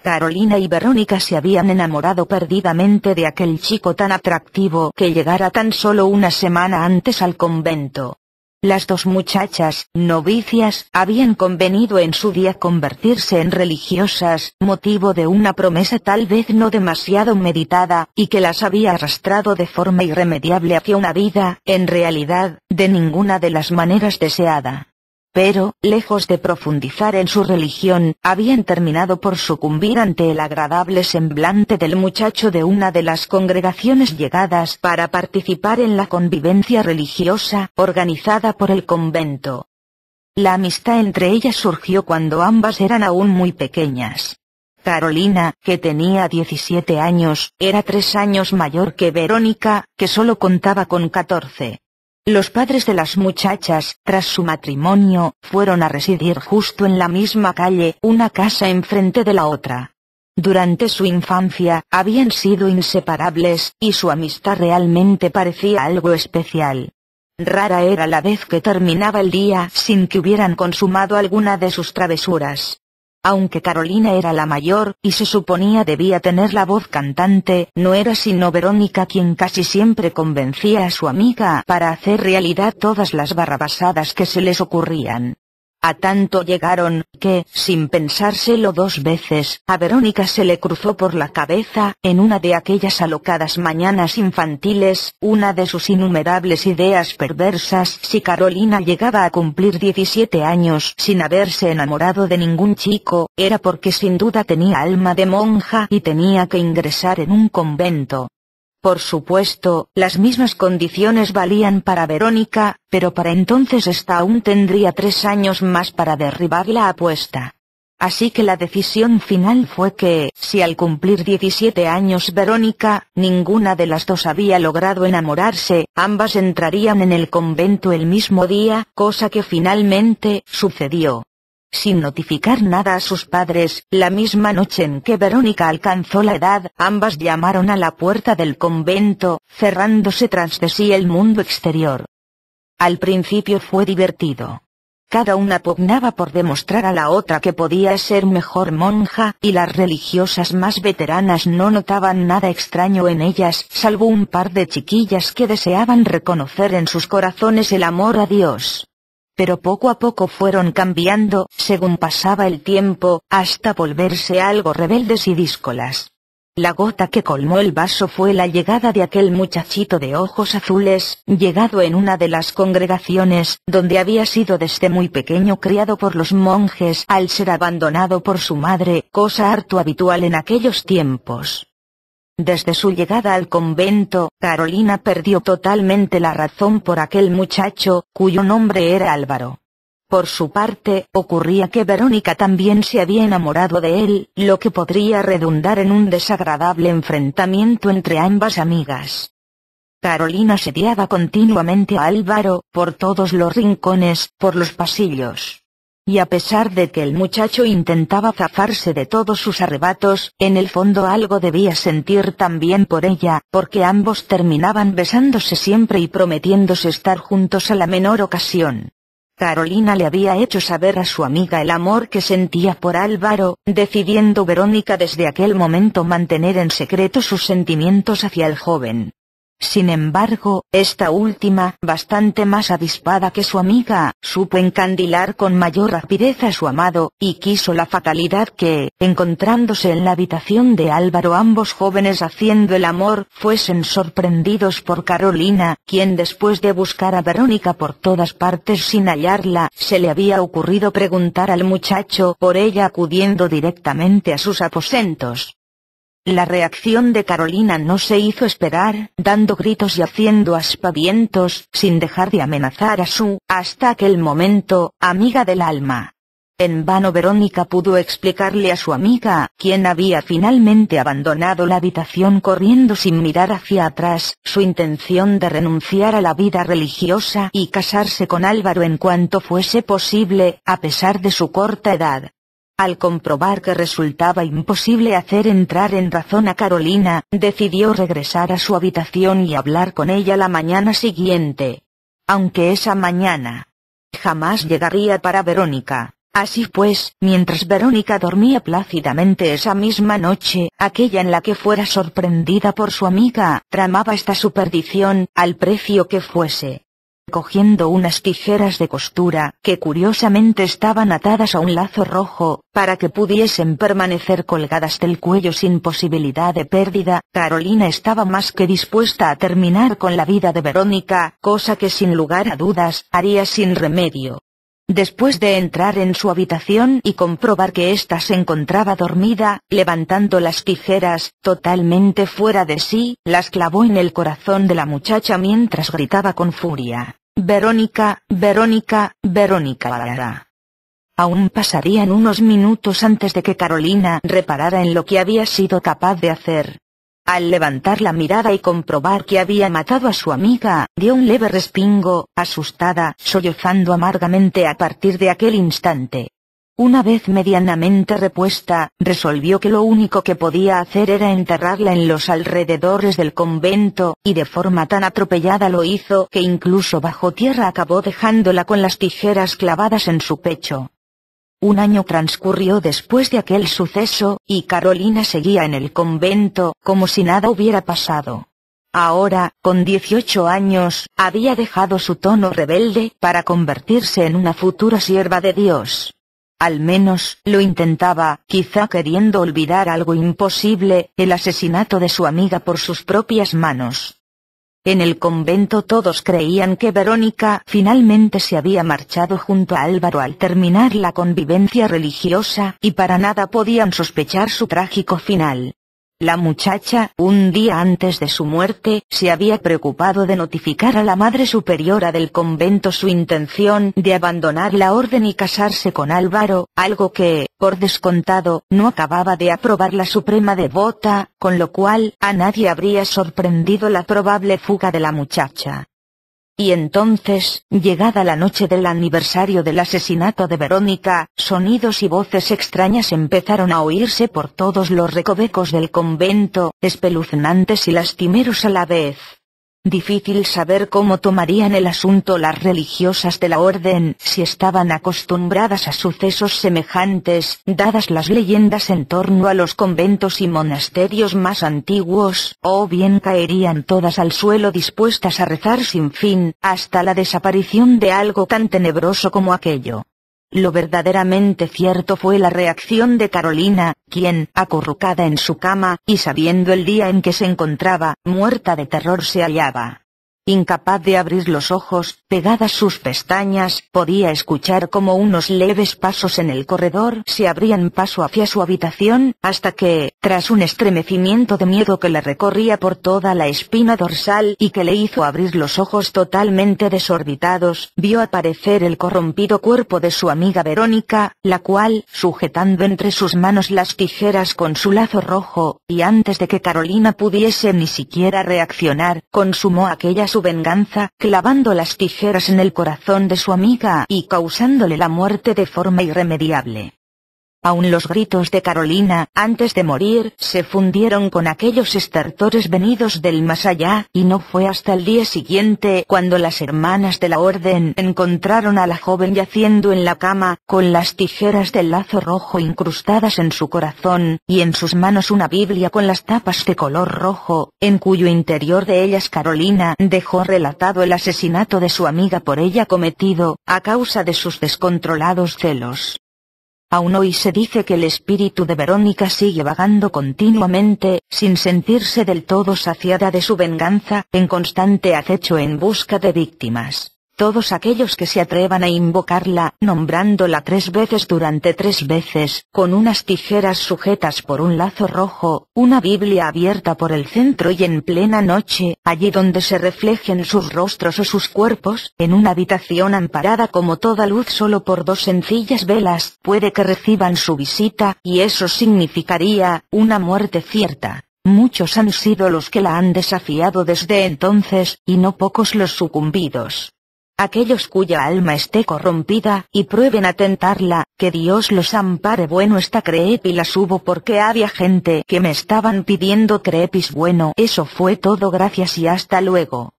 Carolina y Verónica se habían enamorado perdidamente de aquel chico tan atractivo que llegara tan solo una semana antes al convento. Las dos muchachas, novicias, habían convenido en su día convertirse en religiosas, motivo de una promesa tal vez no demasiado meditada, y que las había arrastrado de forma irremediable hacia una vida, en realidad, de ninguna de las maneras deseada. Pero, lejos de profundizar en su religión, habían terminado por sucumbir ante el agradable semblante del muchacho de una de las congregaciones llegadas para participar en la convivencia religiosa, organizada por el convento. La amistad entre ellas surgió cuando ambas eran aún muy pequeñas. Carolina, que tenía 17 años, era 3 años mayor que Verónica, que solo contaba con 14. Los padres de las muchachas, tras su matrimonio, fueron a residir justo en la misma calle, una casa enfrente de la otra. Durante su infancia, habían sido inseparables, y su amistad realmente parecía algo especial. Rara era la vez que terminaba el día sin que hubieran consumado alguna de sus travesuras. Aunque Carolina era la mayor, y se suponía debía tener la voz cantante, no era sino Verónica quien casi siempre convencía a su amiga para hacer realidad todas las barrabasadas que se les ocurrían. A tanto llegaron, que, sin pensárselo 2 veces, a Verónica se le cruzó por la cabeza, en una de aquellas alocadas mañanas infantiles, una de sus innumerables ideas perversas: si Carolina llegaba a cumplir 17 años sin haberse enamorado de ningún chico, era porque sin duda tenía alma de monja y tenía que ingresar en un convento. Por supuesto, las mismas condiciones valían para Verónica, pero para entonces ésta aún tendría 3 años más para derribar la apuesta. Así que la decisión final fue que, si al cumplir 17 años Verónica, ninguna de las dos había logrado enamorarse, ambas entrarían en el convento el mismo día, cosa que finalmente sucedió. Sin notificar nada a sus padres, la misma noche en que Verónica alcanzó la edad, ambas llamaron a la puerta del convento, cerrándose tras de sí el mundo exterior. Al principio fue divertido. Cada una pugnaba por demostrar a la otra que podía ser mejor monja, y las religiosas más veteranas no notaban nada extraño en ellas, salvo un par de chiquillas que deseaban reconocer en sus corazones el amor a Dios. Pero poco a poco fueron cambiando, según pasaba el tiempo, hasta volverse algo rebeldes y díscolas. La gota que colmó el vaso fue la llegada de aquel muchachito de ojos azules, llegado en una de las congregaciones, donde había sido desde muy pequeño criado por los monjes al ser abandonado por su madre, cosa harto habitual en aquellos tiempos. Desde su llegada al convento, Carolina perdió totalmente la razón por aquel muchacho, cuyo nombre era Álvaro. Por su parte, ocurría que Verónica también se había enamorado de él, lo que podría redundar en un desagradable enfrentamiento entre ambas amigas. Carolina sediaba continuamente a Álvaro, por todos los rincones, por los pasillos. Y a pesar de que el muchacho intentaba zafarse de todos sus arrebatos, en el fondo algo debía sentir también por ella, porque ambos terminaban besándose siempre y prometiéndose estar juntos a la menor ocasión. Carolina le había hecho saber a su amiga el amor que sentía por Álvaro, decidiendo Verónica desde aquel momento mantener en secreto sus sentimientos hacia el joven. Sin embargo, esta última, bastante más avispada que su amiga, supo encandilar con mayor rapidez a su amado, y quiso la fatalidad que, encontrándose en la habitación de Álvaro ambos jóvenes haciendo el amor, fuesen sorprendidos por Carolina, quien después de buscar a Verónica por todas partes sin hallarla, se le había ocurrido preguntar al muchacho por ella acudiendo directamente a sus aposentos. La reacción de Carolina no se hizo esperar, dando gritos y haciendo aspavientos, sin dejar de amenazar a su, hasta aquel momento, amiga del alma. En vano Verónica pudo explicarle a su amiga, quien había finalmente abandonado la habitación corriendo sin mirar hacia atrás, su intención de renunciar a la vida religiosa y casarse con Álvaro en cuanto fuese posible, a pesar de su corta edad. Al comprobar que resultaba imposible hacer entrar en razón a Carolina, decidió regresar a su habitación y hablar con ella la mañana siguiente. Aunque esa mañana jamás llegaría para Verónica. Así pues, mientras Verónica dormía plácidamente esa misma noche, aquella en la que fuera sorprendida por su amiga, tramaba esta superstición, al precio que fuese. Cogiendo unas tijeras de costura, que curiosamente estaban atadas a un lazo rojo, para que pudiesen permanecer colgadas del cuello sin posibilidad de pérdida, Carolina estaba más que dispuesta a terminar con la vida de Verónica, cosa que sin lugar a dudas, haría sin remedio. Después de entrar en su habitación y comprobar que ésta se encontraba dormida, levantando las tijeras, totalmente fuera de sí, las clavó en el corazón de la muchacha mientras gritaba con furia: «Verónica, Verónica, Verónica». Aún pasarían unos minutos antes de que Carolina reparara en lo que había sido capaz de hacer. Al levantar la mirada y comprobar que había matado a su amiga, dio un leve respingo, asustada, sollozando amargamente a partir de aquel instante. Una vez medianamente repuesta, resolvió que lo único que podía hacer era enterrarla en los alrededores del convento, y de forma tan atropellada lo hizo que incluso bajo tierra acabó dejándola con las tijeras clavadas en su pecho. Un año transcurrió después de aquel suceso, y Carolina seguía en el convento, como si nada hubiera pasado. Ahora, con 18 años, había dejado su tono rebelde para convertirse en una futura sierva de Dios. Al menos, lo intentaba, quizá queriendo olvidar algo imposible, el asesinato de su amiga por sus propias manos. En el convento todos creían que Verónica finalmente se había marchado junto a Álvaro al terminar la convivencia religiosa, y para nada podían sospechar su trágico final. La muchacha, un día antes de su muerte, se había preocupado de notificar a la Madre Superiora del convento su intención de abandonar la orden y casarse con Álvaro, algo que, por descontado, no acababa de aprobar la Suprema Devota, con lo cual, a nadie habría sorprendido la probable fuga de la muchacha. Y entonces, llegada la noche del aniversario del asesinato de Verónica, sonidos y voces extrañas empezaron a oírse por todos los recovecos del convento, espeluznantes y lastimeros a la vez. Difícil saber cómo tomarían el asunto las religiosas de la orden, si estaban acostumbradas a sucesos semejantes, dadas las leyendas en torno a los conventos y monasterios más antiguos, o bien caerían todas al suelo dispuestas a rezar sin fin, hasta la desaparición de algo tan tenebroso como aquello. Lo verdaderamente cierto fue la reacción de Carolina, quien, acurrucada en su cama, y sabiendo el día en que se encontraba, muerta de terror se hallaba. Incapaz de abrir los ojos, pegadas sus pestañas, podía escuchar como unos leves pasos en el corredor se abrían paso hacia su habitación, hasta que, tras un estremecimiento de miedo que le recorría por toda la espina dorsal y que le hizo abrir los ojos totalmente desorbitados, vio aparecer el corrompido cuerpo de su amiga Verónica, la cual, sujetando entre sus manos las tijeras con su lazo rojo, y antes de que Carolina pudiese ni siquiera reaccionar, consumó aquella su venganza, clavando las tijeras en el corazón de su amiga y causándole la muerte de forma irremediable. Aun los gritos de Carolina, antes de morir, se fundieron con aquellos estertores venidos del más allá, y no fue hasta el día siguiente cuando las hermanas de la orden encontraron a la joven yaciendo en la cama, con las tijeras del lazo rojo incrustadas en su corazón, y en sus manos una Biblia con las tapas de color rojo, en cuyo interior de ellas Carolina dejó relatado el asesinato de su amiga por ella cometido, a causa de sus descontrolados celos. Aún hoy se dice que el espíritu de Verónica sigue vagando continuamente, sin sentirse del todo saciada de su venganza, en constante acecho en busca de víctimas. Todos aquellos que se atrevan a invocarla, nombrándola 3 veces durante 3 veces, con unas tijeras sujetas por un lazo rojo, una Biblia abierta por el centro y en plena noche, allí donde se reflejen sus rostros o sus cuerpos, en una habitación amparada como toda luz solo por 2 sencillas velas, puede que reciban su visita, y eso significaría una muerte cierta. Muchos han sido los que la han desafiado desde entonces, y no pocos los sucumbidos. Aquellos cuya alma esté corrompida, y prueben a tentarla, que Dios los ampare. Bueno, esta creepy la subo porque había gente que me estaban pidiendo creepys. Bueno, eso fue todo, gracias y hasta luego.